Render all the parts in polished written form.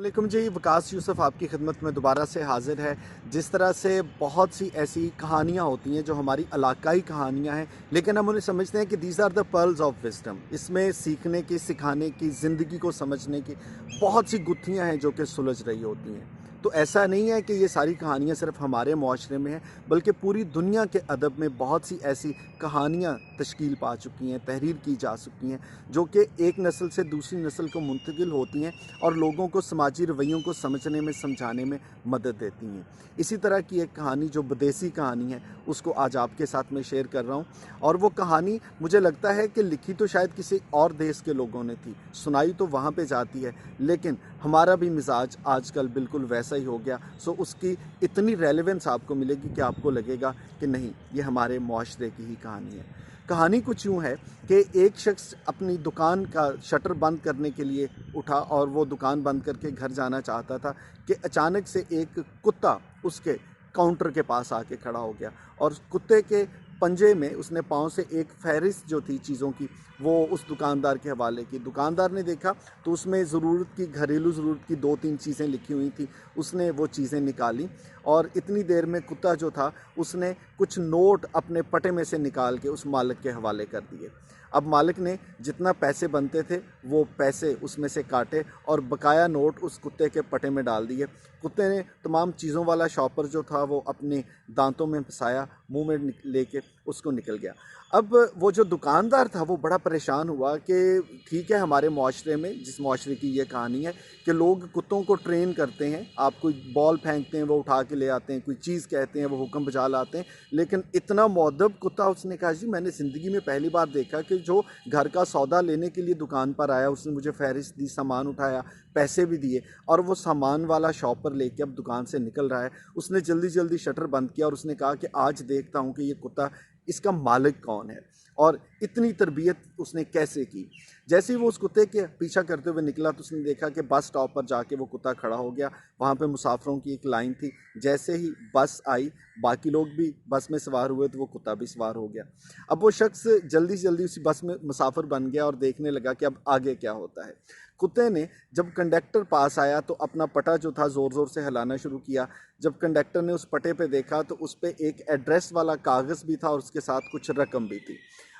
वालेकुम जी, वकास यूसुफ आपकी खिदमत में दोबारा से हाज़िर है। जिस तरह से बहुत सी ऐसी कहानियाँ होती हैं जो हमारी इलाकाई कहानियाँ हैं, लेकिन हम उन्हें समझते हैं कि these are the pearls of wisdom. इसमें सीखने की, सिखाने की, ज़िंदगी को समझने की बहुत सी गुत्थियाँ हैं जो कि सुलझ रही होती हैं। तो ऐसा नहीं है कि ये सारी कहानियाँ सिर्फ़ हमारे मुआशरे में हैं, बल्कि पूरी दुनिया के अदब में बहुत सी ऐसी कहानियाँ तश्कील पा चुकी हैं, तहरीर की जा चुकी हैं, जो कि एक नस्ल से दूसरी नस्ल को मुंतकिल होती हैं और लोगों को समाजी रवैयों को समझने में, समझाने में मदद देती हैं। इसी तरह की एक कहानी जो बदेसी कहानी है, उसको आज आपके साथ में शेयर कर रहा हूँ। और वो कहानी मुझे लगता है कि लिखी तो शायद किसी और देश के लोगों ने थी, सुनाई तो वहाँ पे जाती है, लेकिन हमारा भी मिजाज आजकल बिल्कुल वैसा ही हो गया। सो उसकी इतनी रेलेवेंस आपको मिलेगी कि आपको लगेगा कि नहीं, ये हमारे मुआशरे की ही कहानी है। कहानी कुछ यूँ है कि एक शख्स अपनी दुकान का शटर बंद करने के लिए उठा और वो दुकान बंद करके घर जाना चाहता था कि अचानक से एक कुत्ता उसके काउंटर के पास आके खड़ा हो गया और कुत्ते के पंजे में उसने पाँव से एक फहरिस्त जो थी चीज़ों की, वो उस दुकानदार के हवाले की। दुकानदार ने देखा तो उसमें ज़रूरत की, घरेलू ज़रूरत की 2-3 चीज़ें लिखी हुई थी। उसने वो चीज़ें निकाली और इतनी देर में कुत्ता जो था उसने कुछ नोट अपने पटे में से निकाल के उस मालिक के हवाले कर दिए। अब मालिक ने जितना पैसे बनते थे वो पैसे उसमें से काटे और बकाया नोट उस कुत्ते के पटे में डाल दिए। कुत्ते ने तमाम चीज़ों वाला शॉपर जो था वो अपने दांतों में फंसाया, मुंह में लेके उसको निकल गया। अब वो जो दुकानदार था वो बड़ा परेशान हुआ कि ठीक है, हमारे मुआशरे में, जिस मुआशरे की ये कहानी है, कि लोग कुत्तों को ट्रेन करते हैं। आप कोई बॉल फेंकते हैं वो उठा के ले आते हैं, कोई चीज़ कहते हैं वो हुक्म बजा लाते हैं, लेकिन इतना मुअद्दब कुत्ता, उसने कहा जी मैंने ज़िंदगी में पहली बार देखा कि जो घर का सौदा लेने के लिए दुकान पर आया, उसने मुझे फहरिस्त दी, सामान उठाया, पैसे भी दिए और वो सामान वाला शॉपर लेके अब दुकान से निकल रहा है। उसने जल्दी जल्दी शटर बंद किया और उसने कहा कि आज देखता हूँ कि ये कुत्ता, इसका मालिक कौन है और इतनी तरबियत उसने कैसे की। जैसे ही वो उस कुत्ते के पीछा करते हुए निकला तो उसने देखा कि बस स्टॉप पर जाके वो कुत्ता खड़ा हो गया। वहाँ पे मुसाफिरों की एक लाइन थी। जैसे ही बस आई, बाकी लोग भी बस में सवार हुए तो वो कुत्ता भी सवार हो गया। अब वो शख्स जल्दी से जल्दी उसी बस में मुसाफिर बन गया और देखने लगा कि अब आगे क्या होता है। कुत्ते ने जब कंडक्टर पास आया तो अपना पटा जो था ज़ोर ज़ोर से हिलाना शुरू किया। जब कंडक्टर ने उस पटे पे देखा तो उस पे एक एड्रेस वाला कागज़ भी था और उसके साथ कुछ रकम भी थी।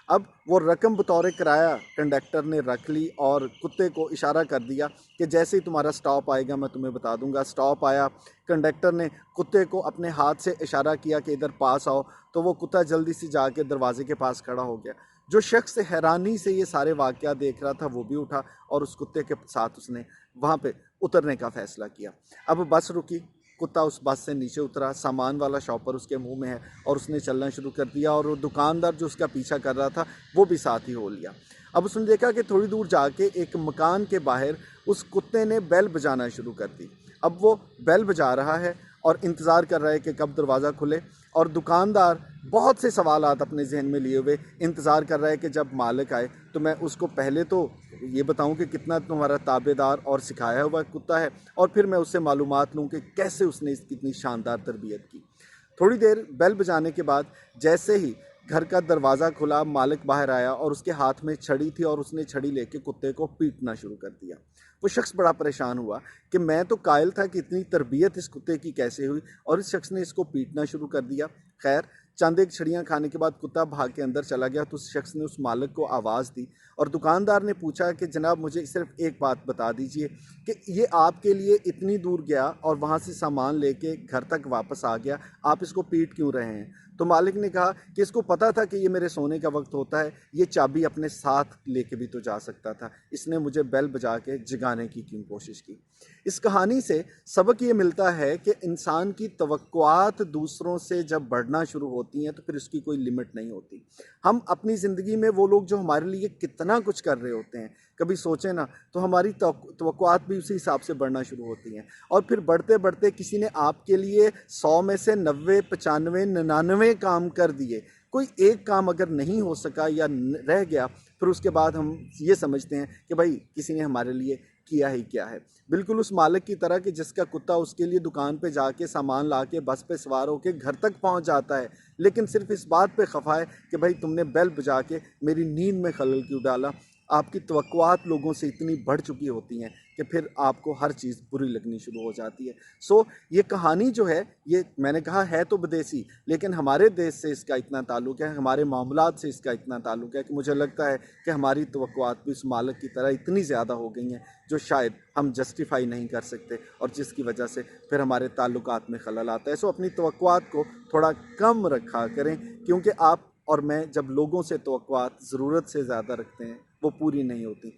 अब वो रकम बतौर किराया कंडक्टर ने रख ली और कुत्ते को इशारा कर दिया कि जैसे ही तुम्हारा स्टॉप आएगा मैं तुम्हें बता दूंगा। स्टॉप आया, कंडक्टर ने कुत्ते को अपने हाथ से इशारा किया कि इधर पास आओ, तो वो कुत्ता जल्दी से जाके दरवाजे के पास खड़ा हो गया। जो शख्स हैरानी से ये सारे वाक़या देख रहा था वो भी उठा और उस कुत्ते के साथ उसने वहाँ पे उतरने का फ़ैसला किया। अब बस रुकी, कुत्ता उस बस से नीचे उतरा, सामान वाला शॉपर उसके मुंह में है और उसने चलना शुरू कर दिया और वो दुकानदार जो उसका पीछा कर रहा था वो भी साथ ही हो लिया। अब उसने देखा कि थोड़ी दूर जाके एक मकान के बाहर उस कुत्ते ने बेल बजाना शुरू कर दी। अब वो बेल बजा रहा है और इंतज़ार कर रहा है कि कब दरवाज़ा खुले और दुकानदार बहुत से सवालात अपने जहन में लिए हुए इंतज़ार कर रहा है कि जब मालिक आए तो मैं उसको पहले तो ये बताऊं कि कितना तुम्हारा ताबेदार और सिखाया हुआ कुत्ता है और फिर मैं उससे मालूमात लूँ कि कैसे उसने इसकी इतनी शानदार तरबियत की। थोड़ी देर बेल बजाने के बाद जैसे ही घर का दरवाज़ा खुला, मालिक बाहर आया और उसके हाथ में छड़ी थी और उसने छड़ी लेके कुत्ते को पीटना शुरू कर दिया। वो शख्स बड़ा परेशान हुआ कि मैं तो कायल था कि इतनी तरबियत इस कुत्ते की कैसे हुई और इस शख्स ने इसको पीटना शुरू कर दिया। खैर, चंद एक छड़ियाँ खाने के बाद कुत्ता भाग के अंदर चला गया तो उस शख्स ने उस मालिक को आवाज़ दी और दुकानदार ने पूछा कि जनाब मुझे सिर्फ एक बात बता दीजिए कि ये आपके लिए इतनी दूर गया और वहाँ से सामान लेके घर तक वापस आ गया, आप इसको पीट क्यों रहे हैं? तो मालिक ने कहा कि इसको पता था कि ये मेरे सोने का वक्त होता है, ये चाबी अपने साथ लेके भी तो जा सकता था, इसने मुझे बेल बजा के जगाने की क्यों कोशिश की। इस कहानी से सबक ये मिलता है कि इंसान की तवक्कुआत दूसरों से जब बढ़ना शुरू होती हैं तो फिर उसकी कोई लिमिट नहीं होती। हम अपनी ज़िंदगी में वो लोग जो हमारे लिए कितना कुछ कर रहे होते हैं, कभी सोचें ना, तो हमारी तवक्कुआत भी उसी हिसाब से बढ़ना शुरू होती हैं और फिर बढ़ते बढ़ते किसी ने आपके लिए 100 में से 90, 95, 99 काम कर दिए, कोई एक काम अगर नहीं हो सका या रह गया, फिर उसके बाद हम ये समझते हैं कि भाई किसी ने हमारे लिए किया ही क्या है। बिल्कुल उस मालिक की तरह कि जिसका कुत्ता उसके लिए दुकान पे जाके सामान ला के बस पे सवार होके घर तक पहुंच जाता है, लेकिन सिर्फ इस बात पे खफा है कि भाई तुमने बेल बजा के मेरी नींद में खलल क्यों डाला। आपकी तवक्कुआत लोगों से इतनी बढ़ चुकी होती हैं कि फिर आपको हर चीज़ बुरी लगनी शुरू हो जाती है। सो ये कहानी जो है, ये मैंने कहा है तो विदेशी, लेकिन हमारे देश से इसका इतना ताल्लुक़ है, हमारे मामलात से इसका इतना ताल्लुक़ है कि मुझे लगता है कि हमारी तवक्कुआत भी उस मालिक की तरह इतनी ज़्यादा हो गई हैं जो शायद हम जस्टिफाई नहीं कर सकते, और जिसकी वजह से फिर हमारे ताल्लुकात में खलल आता है। सो अपनी तवक्कुआत को थोड़ा कम रखा करें, क्योंकि आप और मैं जब लोगों से तवक्कुआत ज़रूरत से ज़्यादा रखते हैं, वो पूरी नहीं होती।